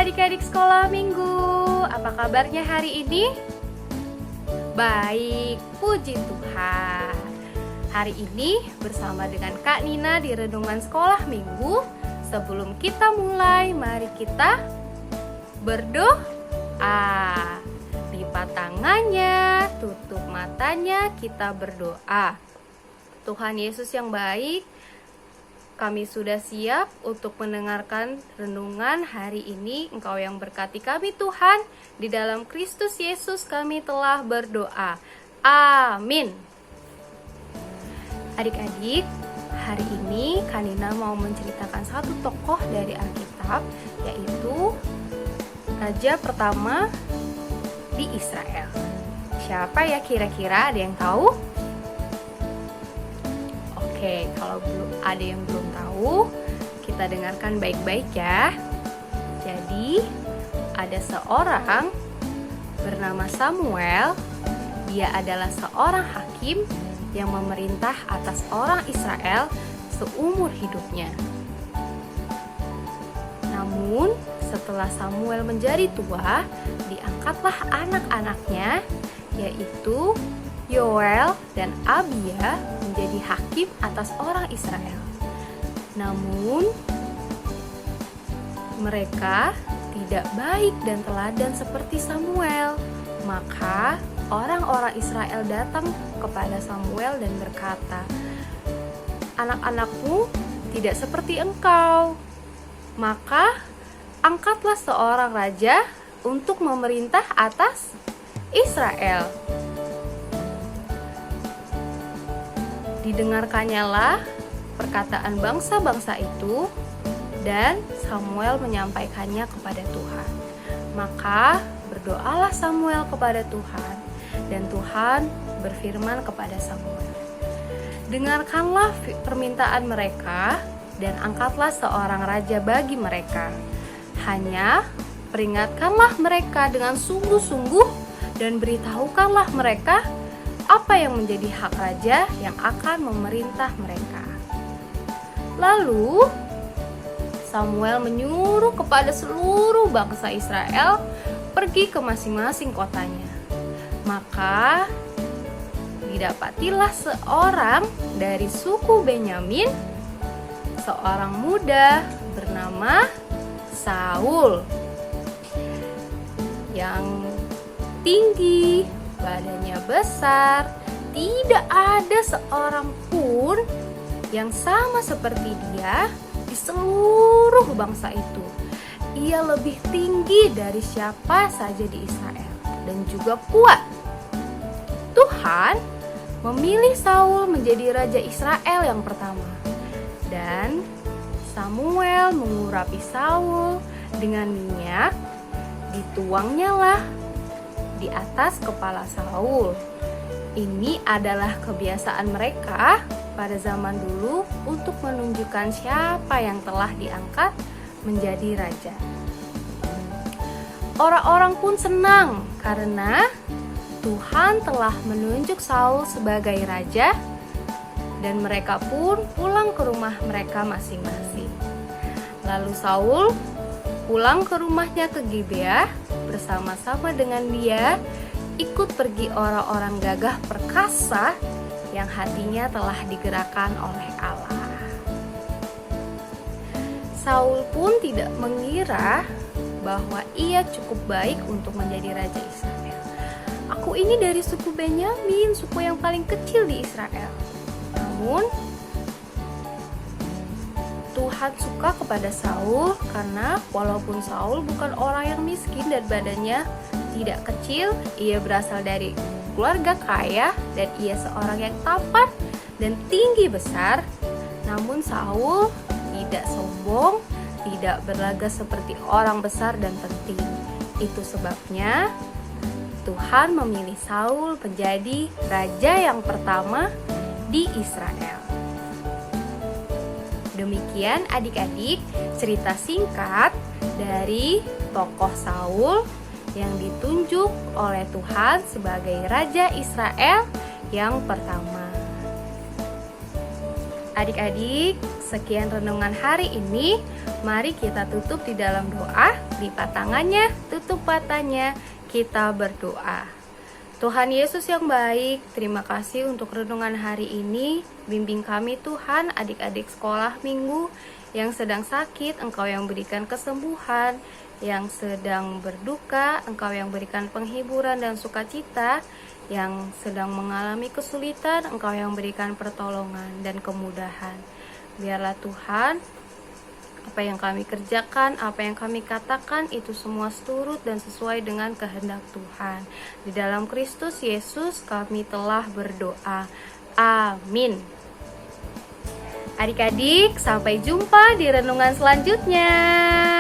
adik-adik sekolah minggu. Apa kabarnya hari ini? Baik, puji Tuhan. Hari ini bersama dengan Kak Nina di Renungan Sekolah Minggu. Sebelum kita mulai, mari kita berdoa. Lipat tangannya, tutup matanya, kita berdoa. Tuhan Yesus yang baik, kami sudah siap untuk mendengarkan renungan hari ini. Engkau yang berkati kami Tuhan. Di dalam Kristus Yesus kami telah berdoa. Amin. Adik-adik, hari ini Kanina mau menceritakan satu tokoh dari Alkitab, yaitu raja pertama di Israel. Siapa ya kira-kira? Ada yang tahu? Oke, kalau ada yang belum tahu, kita dengarkan baik-baik ya. Jadi, ada seorang bernama Samuel. Dia adalah seorang hakim yang memerintah atas orang Israel seumur hidupnya. Namun, setelah Samuel menjadi tua, diangkatlah anak-anaknya, yaitu Yoel dan Abia menjadi hakim atas orang Israel. Namun, mereka tidak baik dan teladan seperti Samuel. Maka, orang-orang Israel datang kepada Samuel dan berkata, "Anak-anakmu tidak seperti engkau. Maka, angkatlah seorang raja untuk memerintah atas Israel." Didengarkannya lah perkataan bangsa-bangsa itu, dan Samuel menyampaikannya kepada Tuhan. Maka berdoalah Samuel kepada Tuhan, dan Tuhan berfirman kepada Samuel, "Dengarkanlah permintaan mereka, dan angkatlah seorang raja bagi mereka. Hanya peringatkanlah mereka dengan sungguh-sungguh, dan beritahukanlah mereka apa yang menjadi hak raja yang akan memerintah mereka." Lalu Samuel menyuruh kepada seluruh bangsa Israel pergi ke masing-masing kotanya. Maka didapatilah seorang dari suku Benyamin, seorang muda bernama Saul, yang tinggi, badannya besar, tidak ada seorang pun yang sama seperti dia di seluruh bangsa itu. Ia lebih tinggi dari siapa saja di Israel dan juga kuat. Tuhan memilih Saul menjadi raja Israel yang pertama. Dan Samuel mengurapi Saul dengan minyak, dituangnya lah di atas kepala Saul. Ini adalah kebiasaan mereka pada zaman dulu untuk menunjukkan siapa yang telah diangkat menjadi raja. Orang-orang pun senang karena Tuhan telah menunjuk Saul sebagai raja, dan mereka pun pulang ke rumah mereka masing-masing. Lalu Saul pulang ke rumahnya ke Gibea. Bersama-sama dengan dia ikut pergi orang-orang gagah perkasa yang hatinya telah digerakkan oleh Allah. Saul pun tidak mengira bahwa ia cukup baik untuk menjadi raja Israel. "Aku ini dari suku Benyamin, suku yang paling kecil di Israel." Namun Tuhan suka kepada Saul karena walaupun Saul bukan orang yang miskin dan badannya tidak kecil, ia berasal dari keluarga kaya dan ia seorang yang tampan dan tinggi besar. Namun Saul tidak sombong, tidak berlagak seperti orang besar dan penting. Itu sebabnya Tuhan memilih Saul menjadi raja yang pertama di Israel. Demikian adik-adik cerita singkat dari tokoh Saul yang ditunjuk oleh Tuhan sebagai Raja Israel yang pertama. Adik-adik, sekian renungan hari ini. Mari kita tutup di dalam doa. lipat tangannya, tutup matanya, kita berdoa. Tuhan Yesus yang baik, terima kasih untuk renungan hari ini. Bimbing kami Tuhan, adik-adik sekolah minggu yang sedang sakit, Engkau yang berikan kesembuhan, yang sedang berduka, Engkau yang berikan penghiburan dan sukacita, yang sedang mengalami kesulitan, Engkau yang berikan pertolongan dan kemudahan. Biarlah Tuhan, apa yang kami kerjakan, apa yang kami katakan, itu semua seturut dan sesuai dengan kehendak Tuhan. Di dalam Kristus Yesus kami telah berdoa. Amin. Adik-adik, sampai jumpa di renungan selanjutnya.